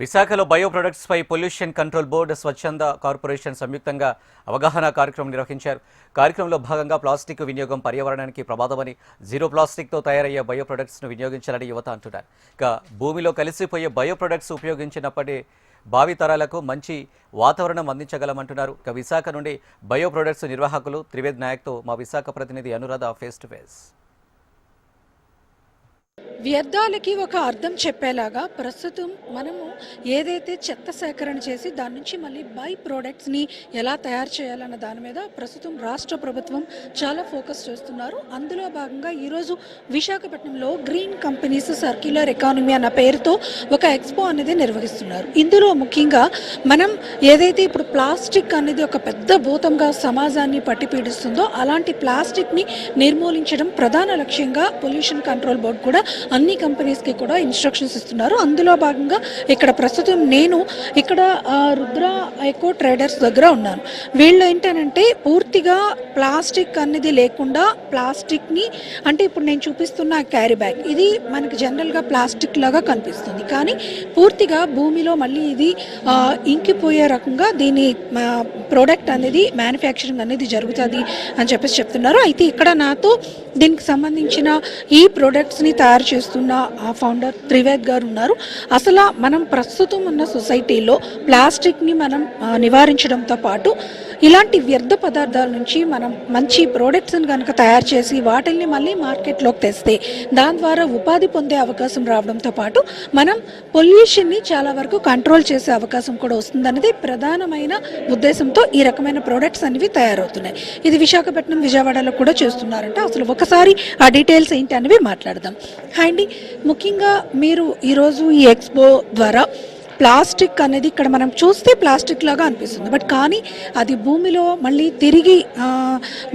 విశాఖలో bio products పై pollution control board స్వచ్ఛంద corporation సంయుక్తంగా అవగాహన కార్యక్రమం నిర్వహించారు. కార్యక్రమంలో భాగంగా ప్లాస్టిక్ వినియోగం పర్యావరణానికి ప్రమాదమని, జీరో ప్లాస్టిక్తో తయారయ్యే బయో ప్రొడక్ట్స్ను వినియోగించాలని యువత అంటున్నారు. ఇక భూమిలో కలిసిపోయే బయో ప్రొడక్ట్స్ ఉపయోగించినప్పటి భావితరాలకు మంచి వాతావరణం అందించగలమంటున్నారు. ఇక విశాఖ నుండి బయో ప్రొడక్ట్స్ నిర్వాహకులు త్రివేద్ నాయక్తో మా విశాఖ ప్రతినిధి అనురాధ ఫేస్ టు ఫేస్. వ్యర్థాలకి ఒక అర్థం చెప్పేలాగా ప్రస్తుతం మనము ఏదైతే చెత్త సేకరణ చేసి దాని నుంచి మళ్ళీ బై ప్రోడక్ట్స్ని ఎలా తయారు చేయాలన్న దాని మీద ప్రస్తుతం రాష్ట్ర ప్రభుత్వం చాలా ఫోకస్ చేస్తున్నారు. అందులో భాగంగా ఈరోజు విశాఖపట్నంలో గ్రీన్ కంపెనీస్ సర్క్యులర్ ఎకానమీ అన్న పేరుతో ఒక ఎక్స్పో అనేది నిర్వహిస్తున్నారు. ఇందులో ముఖ్యంగా మనం ఏదైతే ఇప్పుడు ప్లాస్టిక్ అనేది ఒక పెద్ద భూతంగా సమాజాన్ని పట్టి పీడిస్తుందో అలాంటి ప్లాస్టిక్ని నిర్మూలించడం ప్రధాన లక్ష్యంగా పొల్యూషన్ కంట్రోల్ బోర్డు కూడా అన్ని కంపెనీస్కి కూడా ఇన్స్ట్రక్షన్స్ ఇస్తున్నారు. అందులో భాగంగా ఇక్కడ ప్రస్తుతం నేను ఇక్కడ రుద్ర ఎకో ట్రేడర్స్ దగ్గర ఉన్నాను. వీళ్ళు ఏంటంటే పూర్తిగా ప్లాస్టిక్ అనేది లేకుండా ప్లాస్టిక్ని అంటే ఇప్పుడు నేను చూపిస్తున్న క్యారీ బ్యాగ్ ఇది మనకి జనరల్గా ప్లాస్టిక్ లాగా కనిపిస్తుంది, కానీ పూర్తిగా భూమిలో మళ్ళీ ఇది ఇంకిపోయే రకంగా దీని ప్రోడక్ట్ అనేది మ్యానుఫ్యాక్చరింగ్ అనేది జరుగుతుంది అని చెప్పేసి చెప్తున్నారు. అయితే ఇక్కడ నాతో దీనికి సంబంధించిన ఈ ప్రోడక్ట్స్ని తయారు చేస్తున్న ఆ ఫౌండర్ త్రివేద్ గారు ఉన్నారు. అసలు మనం ప్రస్తుతం ఉన్న సొసైటీలో ప్లాస్టిక్ని మనం నివారించడంతో పాటు ఇలాంటి వ్యర్థ పదార్థాల నుంచి మనం మంచి ప్రోడక్ట్స్ని కనుక తయారు చేసి వాటిల్ని మళ్ళీ మార్కెట్లోకి తెస్తే దాని ద్వారా ఉపాధి పొందే అవకాశం రావడంతో పాటు మనం పొల్యూషన్ని చాలా వరకు కంట్రోల్ చేసే అవకాశం కూడా వస్తుందనేది ప్రధానమైన ఉద్దేశంతో ఈ రకమైన ప్రోడక్ట్స్ అనేవి తయారవుతున్నాయి. ఇది విశాఖపట్నం, విజయవాడలో కూడా చేస్తున్నారంటే అసలు ఒకసారి ఆ డీటెయిల్స్ ఏంటి అనేవి మాట్లాడదాం. అండి, ముఖ్యంగా మీరు ఈరోజు ఈ ఎక్స్పో ద్వారా ప్లాస్టిక్ అనేది ఇక్కడ మనం చూస్తే ప్లాస్టిక్ లాగా అనిపిస్తుంది, బట్ కానీ అది భూమిలో మళ్ళీ తిరిగి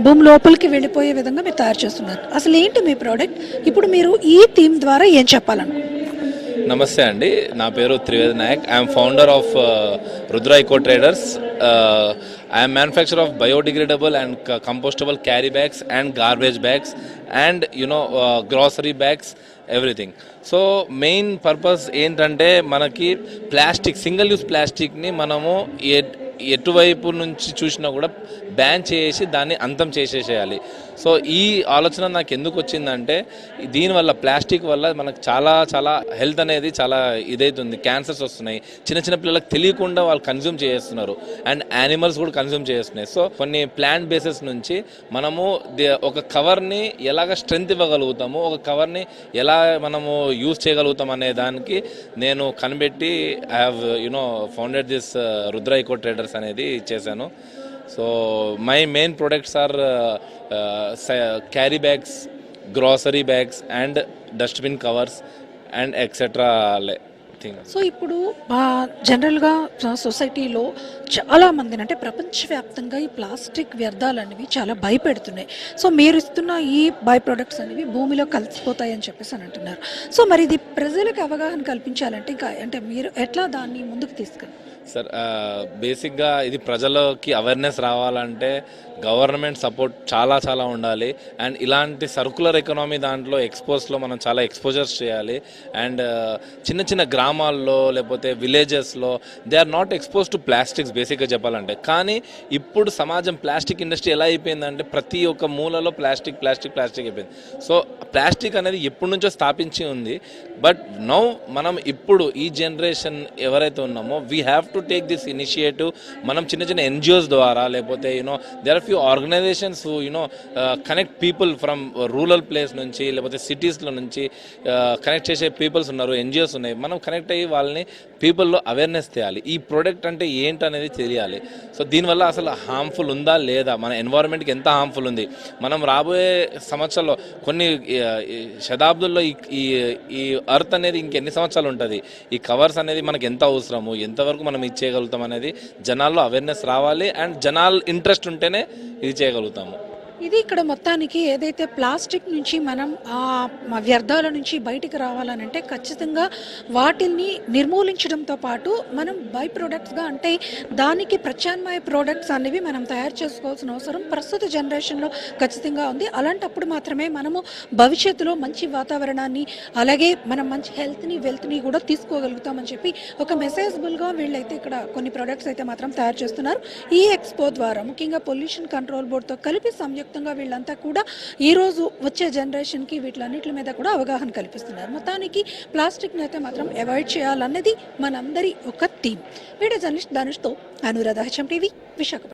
భూమి లోపలికి వెళ్ళిపోయే విధంగా మీరు తయారు చేస్తున్నారు. అసలు ఏంటి మీ ప్రోడక్ట్? ఇప్పుడు మీరు ఈ థీమ్ ద్వారా ఏం చెప్పాలనుకుంటున్నారు? నమస్తే అండి, నా పేరు Trived Nayak. I'm founder of Rudra eco traders. I'm manufacture of biodegradable and compostable carry bags and garbage bags and grocery bags, everything. So main purpose ఏంటంటే మనకి ప్లాస్టిక్, సింగిల్ యూస్ ప్లాస్టిక్ని మనము ఎటువైపు నుంచి చూసినా కూడా బ్యాన్ చేసి దాన్ని అంతం చేసేసేయాలి. సో ఈ ఆలోచన నాకు ఎందుకు వచ్చిందంటే దీనివల్ల ప్లాస్టిక్ వల్ల మనకు చాలా చాలా హెల్త్ అనేది చాలా ఇదైతుంది. క్యాన్సర్స్ వస్తున్నాయి, చిన్న చిన్న పిల్లలకు తెలియకుండా వాళ్ళు కన్జ్యూమ్ చేస్తున్నారు అండ్ యానిమల్స్ కూడా కన్జ్యూమ్ చేస్తున్నాయి. సో కొన్ని ప్లాంట్ బేసెస్ నుంచి మనము ఒక కవర్ని ఎలాగ స్ట్రెంగ్త్ ఇవ్వగలుగుతాము, ఒక కవర్ని ఎలా మనము యూజ్ చేయగలుగుతాం అనే దానికి నేను కనిపెట్టి I have founded this Rudra eco traders అనేది చేశాను. So my main products are carry bags, grocery bags and dustbin covers and etcetera thing. సో ఇప్పుడు జనరల్గా సొసైటీలో చాలామంది అంటే ప్రపంచవ్యాప్తంగా ఈ ప్లాస్టిక్ వ్యర్థాలు అనేవి చాలా భయపెడుతున్నాయి. సో మీరు ఇస్తున్న ఈ బై ప్రొడక్ట్స్ అనేవి భూమిలో కలిసిపోతాయి అని చెప్పేసి అని అంటున్నారు. సో మరి ఇది ప్రజలకు అవగాహన కల్పించాలంటే ఇంకా అంటే మీరు ఎట్లా దాన్ని ముందుకు తీసుకెళ్ళి? సార్, బేసిక్గా ఇది ప్రజలకి అవేర్నెస్ రావాలంటే గవర్నమెంట్ సపోర్ట్ చాలా చాలా ఉండాలి. అండ్ ఇలాంటి సర్కులర్ ఎకనామీ దాంట్లో ఎక్స్పోజ్లో మనం చాలా ఎక్స్పోజర్స్ చేయాలి. అండ్ చిన్న చిన్న గ్రామాల్లో లేకపోతే విలేజెస్లో they are not expose to plastics బేసిక్గా చెప్పాలంటే. కానీ ఇప్పుడు సమాజం ప్లాస్టిక్ ఇండస్ట్రీ ఎలా అయిపోయిందంటే ప్రతి ఒక్క మూలలో ప్లాస్టిక్ ప్లాస్టిక్ ప్లాస్టిక్ అయిపోయింది. సో ప్లాస్టిక్ అనేది ఎప్పటి నుంచో స్థాపించి ఉంది. బట్ నౌ మనం ఇప్పుడు ఈ జనరేషన్ ఎవరైతే ఉన్నామో we have to take this initiative. మనం చిన్న చిన్న ఎన్జిఓస్ ద్వారా లేకపోతే there are few organisations who connect people from rural place నుంచి లేకపోతే సిటీస్లో నుంచి కనెక్ట్ చేసే పీపుల్స్ ఉన్నారు, ఎన్జిఓస్ ఉన్నాయి. మనం కనెక్ట్ అయ్యి వాళ్ళని పీపుల్లో అవేర్నెస్ తేయాలి, ఈ ప్రోడక్ట్ అంటే ఏంటనేది తెలియాలి. సో దీనివల్ల అసలు హార్మ్ఫుల్ ఉందా లేదా, మన ఎన్వైరన్మెంట్కి ఎంత హార్మ్ఫుల్ ఉంది, మనం రాబోయే సంవత్సరాల్లో కొన్ని శతాబ్దుల్లో ఈ అర్త్ అనేది ఇంకెన్ని సంవత్సరాలు ఉంటుంది, ఈ కవర్స్ అనేది మనకి ఎంత అవసరము, ఎంతవరకు మనం ఇది చేయగలుగుతాం అనేది జనాల్లో అవేర్నెస్ రావాలి. అండ్ జనాలు ఇంట్రెస్ట్ ఉంటేనే ఇది చేయగలుగుతాము. ఇది ఇక్కడ మొత్తానికి ఏదైతే ప్లాస్టిక్ నుంచి మనం వ్యర్థాల నుంచి బయటికి రావాలనంటే ఖచ్చితంగా వాటిని నిర్మూలించడంతో పాటు మనం బై ప్రొడక్ట్స్గా అంటే దానికి ప్రత్యామ్నాయ ప్రోడక్ట్స్ అనేవి మనం తయారు చేసుకోవాల్సిన అవసరం ప్రస్తుత జనరేషన్లో ఖచ్చితంగా ఉంది. అలాంటప్పుడు మాత్రమే మనము భవిష్యత్తులో మంచి వాతావరణాన్ని అలాగే మనం మంచి హెల్త్ని వెల్త్ని కూడా తీసుకోగలుగుతామని చెప్పి ఒక మెసేజబుల్గా వీళ్ళైతే ఇక్కడ కొన్ని ప్రొడక్ట్స్ అయితే మాత్రం తయారు చేస్తున్నారు. ఈ ఎక్స్పో ద్వారా ముఖ్యంగా పొల్యూషన్ కంట్రోల్ బోర్డుతో కలిపి సంయుక్తంగా వీళ్ళంతా కూడా ఈరోజు వచ్చే జనరేషన్కి వీటిలన్నిటి మీద కూడా అవగాహన కల్పిస్తున్నారు. మొత్తానికి ప్లాస్టిక్ని అయితే మాత్రం అవాయిడ్ చేయాలన్నది మనందరి ఒక థీమ్. వీడియో జర్నలిస్ట్ ధనుష్తో అనురాధ, HM టీవీ, విశాఖపట్నం.